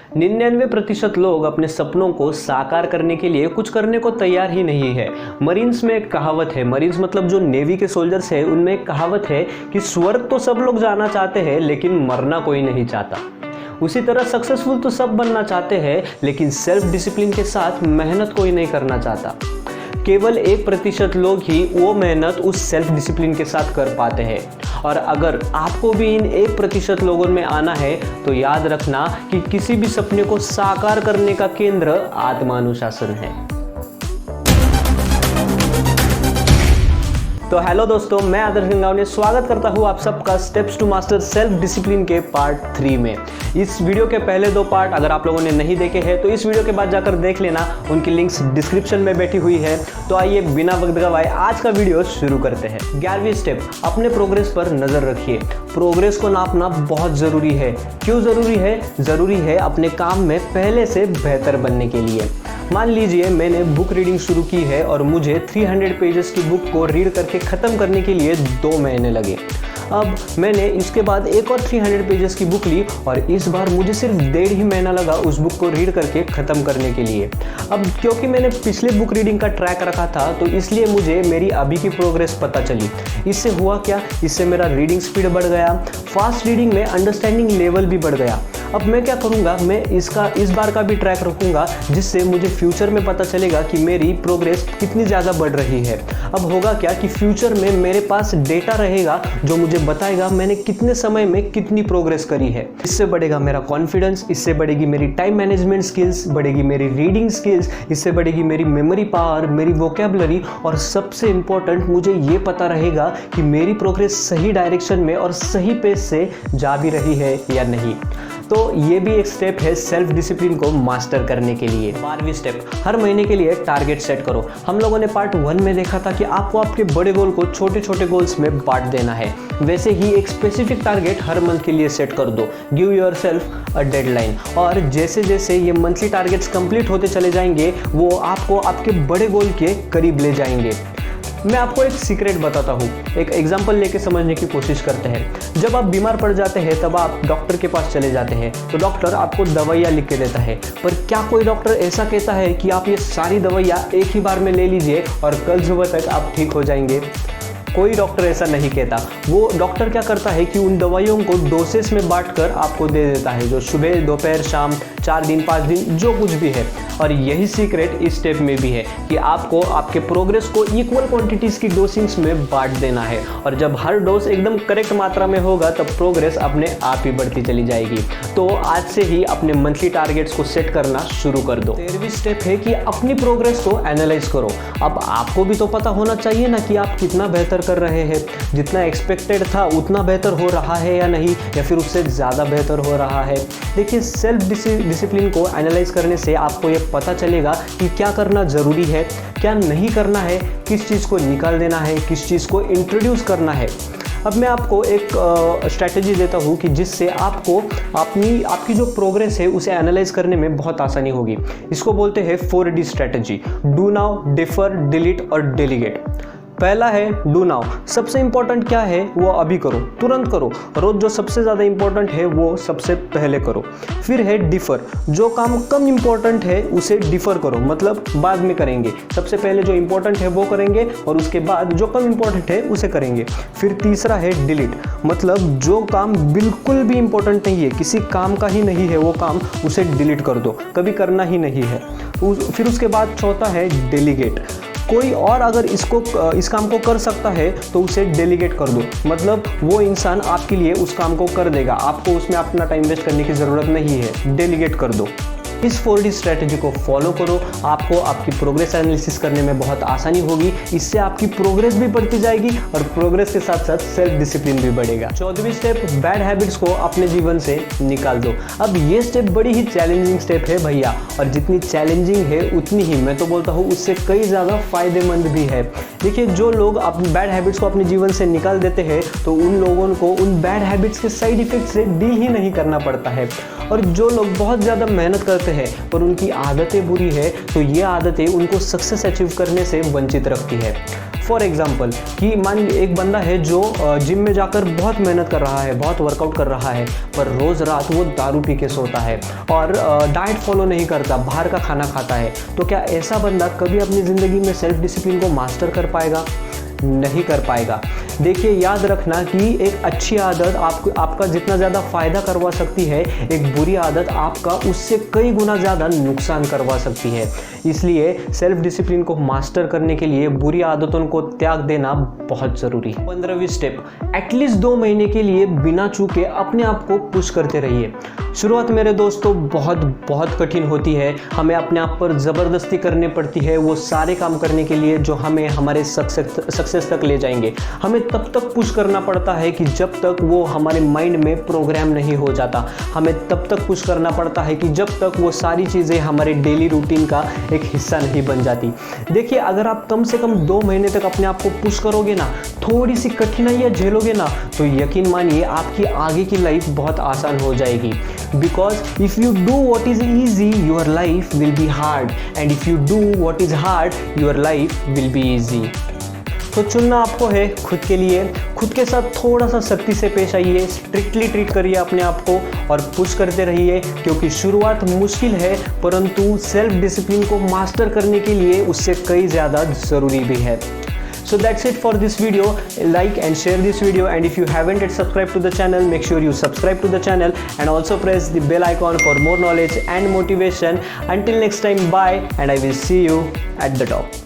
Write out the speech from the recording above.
99% लोग अपने सपनों को साकार करने के लिए कुछ करने को तैयार ही नहीं है। मरीन्स में एक कहावत है, मरीन्स मतलब जो नेवी के सोल्जर्स है, उनमें एक कहावत है कि स्वर्ग तो सब लोग जाना चाहते हैं लेकिन मरना कोई नहीं चाहता। उसी तरह सक्सेसफुल तो सब बनना चाहते हैं लेकिन सेल्फ डिसिप्लिन के साथ मेहनत कोई नहीं करना चाहता। केवल 1% लोग ही वो मेहनत उस सेल्फ डिसिप्लिन के साथ कर पाते हैं। और अगर आपको भी इन 1% लोगों में आना है तो याद रखना कि किसी भी सपने को साकार करने का केंद्र आत्मानुशासन है। तो हेलो दोस्तों, मैं आदर्श गंगावने स्वागत करता हूं आप सबका steps to master self discipline के पार्ट 3 में। इस वीडियो के पहले 2 पार्ट अगर आप लोगों ने नहीं देखे हैं तो इस वीडियो के बाद जाकर देख लेना, उनकी लिंक्स डिस्क्रिप्शन में बैठी हुई है। तो आइए बिना वक्त गवाए आज का वीडियो शुरू करते हैं। 11वीं स्टेप, अपने प्रोग्रेस पर नजर रखिए। प्रोग्रेस को नापना बहुत जरूरी है। क्यों जरूरी है? जरूरी है अपने काम में पहले से बेहतर बनने के लिए। मान लीजिए मैंने बुक रीडिंग शुरू की है और मुझे 300 पेजेस की बुक को रीड करके ख़त्म करने के लिए 2 महीने लगे। अब मैंने इसके बाद एक और 300 पेजेस की बुक ली और इस बार मुझे सिर्फ 1.5 ही महीना लगा उस बुक को रीड करके ख़त्म करने के लिए। अब क्योंकि मैंने पिछले बुक रीडिंग का ट्रैक रखा था तो इसलिए मुझे मेरी अभी की प्रोग्रेस पता चली। इससे हुआ क्या? इससे मेरा रीडिंग स्पीड बढ़ गया, फास्ट रीडिंग में अंडरस्टैंडिंग लेवल भी बढ़ गया। अब मैं क्या करूँगा, मैं इस बार का भी ट्रैक रखूँगा जिससे मुझे फ्यूचर में पता चलेगा कि मेरी प्रोग्रेस कितनी ज़्यादा बढ़ रही है। अब होगा क्या कि फ्यूचर में मेरे पास डेटा रहेगा जो मुझे बताएगा मैंने कितने समय में कितनी प्रोग्रेस करी है। इससे बढ़ेगा मेरा कॉन्फिडेंस, इससे बढ़ेगी मेरी टाइम मैनेजमेंट स्किल्स, बढ़ेगी मेरी रीडिंग स्किल्स, इससे बढ़ेगी मेरी मेमोरी पावर, मेरी वोकेबलरी और सबसे इम्पोर्टेंट मुझे ये पता रहेगा कि मेरी प्रोग्रेस सही डायरेक्शन में और सही पेस से जा भी रही है या नहीं। तो ये भी एक स्टेप है सेल्फ डिसिप्लिन को मास्टर करने के लिए। 12वीं स्टेप, हर महीने के लिए टारगेट सेट करो। हम लोगों ने पार्ट 1 में देखा था कि आपको आपके बड़े गोल को छोटे छोटे गोल्स में बांट देना है। वैसे ही एक स्पेसिफिक टारगेट हर मंथ के लिए सेट कर दो। Give yourself a deadline. और जैसे जैसे ये मंथली टारगेट्स कंप्लीट होते चले जाएंगे वो आपको आपके बड़े गोल के करीब ले जाएंगे। मैं आपको एक सीक्रेट बताता हूँ, एक एग्जांपल लेके समझने की कोशिश करते हैं। जब आप बीमार पड़ जाते हैं तब आप डॉक्टर के पास चले जाते हैं तो डॉक्टर आपको दवाइयाँ लिख के देता है। पर क्या कोई डॉक्टर ऐसा कहता है कि आप ये सारी दवाइयाँ एक ही बार में ले लीजिए और कल सुबह तक आप ठीक हो जाएंगे? कोई डॉक्टर ऐसा नहीं कहता। वो डॉक्टर क्या करता है कि उन दवाइयों को डोसेस में बांटकर आपको दे देता है, जो सुबह दोपहर शाम 4 दिन 5 दिन जो कुछ भी है। और यही सीक्रेट इस स्टेप में भी है कि आपको आपके प्रोग्रेस को इक्वल क्वांटिटीज की डोसिंग्स में बांट देना है। और जब हर डोज एकदम करेक्ट मात्रा में होगा तब प्रोग्रेस अपने आप ही बढ़ती चली जाएगी। तो आज से ही अपने मंथली टारगेट्स को सेट करना शुरू कर दो। 13वीं स्टेप है कि अपनी प्रोग्रेस को एनालाइज करो। अब आपको भी तो पता होना चाहिए ना कि आप कितना बेहतर कर रहे हैं। जितना एक्सपेक्टेड था उतना बेहतर हो रहा है या नहीं, या फिर उससे ज़्यादा बेहतर हो रहा है। देखिए, सेल्फ डिसिप्लिन को एनालाइज करने से आपको ये पता चलेगा कि क्या करना ज़रूरी है, क्या नहीं करना है, किस चीज़ को निकाल देना है, किस चीज़ को इंट्रोड्यूस करना है। अब मैं आपको एक स्ट्रैटेजी देता हूँ कि जिससे आपको आपकी जो प्रोग्रेस है उसे एनालाइज करने में बहुत आसानी होगी। इसको बोलते हैं 4D strategy: do now, differ, delete और डेलीगेट। पहला है डू नाउ। सबसे इंपॉर्टेंट क्या है वो अभी करो, तुरंत करो। रोज जो सबसे ज़्यादा इंपॉर्टेंट है वो सबसे पहले करो। फिर है डिफर, जो काम कम इंपॉर्टेंट है उसे डिफर करो, मतलब बाद में करेंगे। सबसे पहले जो इंपॉर्टेंट है वो करेंगे और उसके बाद जो कम इंपॉर्टेंट है उसे करेंगे। फिर तीसरा है डिलीट, मतलब जो काम बिल्कुल भी इंपॉर्टेंट नहीं है, किसी काम का ही नहीं है वो काम, उसे डिलीट कर दो, कभी करना ही नहीं है। फिर उसके बाद चौथा है डेलीगेट। कोई और अगर इस काम को कर सकता है तो उसे डेलीगेट कर दो, मतलब वो इंसान आपके लिए उस काम को कर देगा, आपको उसमें अपना टाइम वेस्ट करने की ज़रूरत नहीं है, डेलीगेट कर दो। इस 4D स्ट्रैटेजी को फॉलो करो, आपको आपकी प्रोग्रेस एनालिसिस करने में बहुत आसानी होगी। इससे आपकी प्रोग्रेस भी बढ़ती जाएगी और प्रोग्रेस के साथ साथ सेल्फ डिसिप्लिन भी बढ़ेगा। 14वीं स्टेप, बैड हैबिट्स को अपने जीवन से निकाल दो। अब ये स्टेप बड़ी ही चैलेंजिंग स्टेप है भैया, और जितनी चैलेंजिंग है उतनी ही मैं तो बोलता हूँ उससे कई ज़्यादा फायदेमंद भी है। देखिए, जो लोग अपने बैड हैबिट्स को अपने जीवन से निकाल देते हैं तो उन लोगों को उन बैड हैबिट्स के साइड इफेक्ट से डील ही नहीं करना पड़ता है। और जो लोग बहुत ज़्यादा मेहनत करते से है पर उनकी आदतें बुरी है तो ये आदतें उनको सक्सेस अचीव करने से वंचित रखती है। फॉर एग्जाम्पल कि मान लीजिए एक बंदा है जो जिम में जाकर बहुत मेहनत कर रहा है, बहुत वर्कआउट कर रहा है, पर रोज़ रात वो दारू पी के सोता है और डाइट फॉलो नहीं करता, बाहर का खाना खाता है, तो क्या ऐसा बंदा कभी अपनी ज़िंदगी में सेल्फ डिसिप्लिन को मास्टर कर पाएगा? नहीं कर पाएगा। देखिए, याद रखना कि एक अच्छी आदत आपका जितना ज़्यादा फ़ायदा करवा सकती है, एक बुरी आदत आपका उससे कई गुना ज़्यादा नुकसान करवा सकती है। इसलिए सेल्फ डिसिप्लिन को मास्टर करने के लिए बुरी आदतों को त्याग देना बहुत ज़रूरी है। 15वीं स्टेप, एटलीस्ट 2 महीने के लिए बिना चूके अपने आप को पुश करते रहिए। शुरुआत मेरे दोस्तों बहुत कठिन होती है। हमें अपने आप पर ज़बरदस्ती करनी पड़ती है वो सारे काम करने के लिए जो हमें हमारे सक्सेस तक ले जाएंगे। हमें तब तक पुश करना पड़ता है कि जब तक वो हमारे माइंड में प्रोग्राम नहीं हो जाता। हमें तब तक पुश करना पड़ता है कि जब तक वो सारी चीज़ें हमारे डेली रूटीन का एक हिस्सा नहीं बन जाती। देखिए, अगर आप कम से कम 2 महीने तक अपने आप को पुश करोगे ना, थोड़ी सी कठिनाइयाँ झेलोगे ना, तो यकीन मानिए आपकी आगे की लाइफ बहुत आसान हो जाएगी। Because if you do what is easy, your life will be hard, and if you do what is hard, your life will be easy. तो चुनना आपको है खुद के लिए। खुद के साथ थोड़ा सा सख्ती से पेश आइए, स्ट्रिक्टली ट्रीट करिए अपने आप को और पुश करते रहिए, क्योंकि शुरुआत मुश्किल है परंतु सेल्फ डिसिप्लिन को मास्टर करने के लिए उससे कई ज़्यादा ज़रूरी भी है। So that's it for this video. Like and share this video, and if you haven't yet subscribed to the channel, make sure you subscribe to the channel and also press the bell icon for more knowledge and motivation. Until next time, bye, and I will see you at the top.